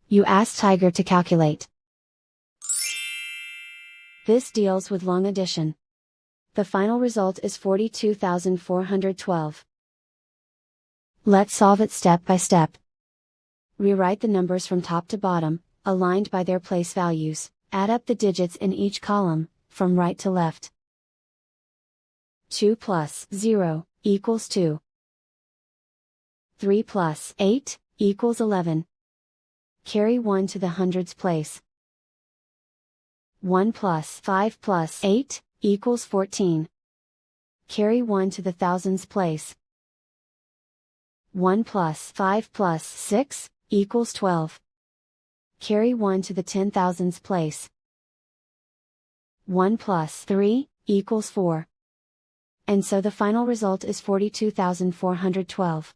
You ask Tiger to calculate. This deals with long addition. The final result is 42,412. Let's solve it step by step. Rewrite the numbers from top to bottom, aligned by their place values. Add up the digits in each column, from right to left. 2 plus 0 equals 2. 3 plus 8 equals 11. Carry 1 to the hundreds place. 1 plus 5 plus 8 equals 14. Carry 1 to the thousands place. 1 plus 5 plus 6 equals 12. Carry 1 to the 10,000s place. 1 plus 3 equals 4. And so the final result is 42,412.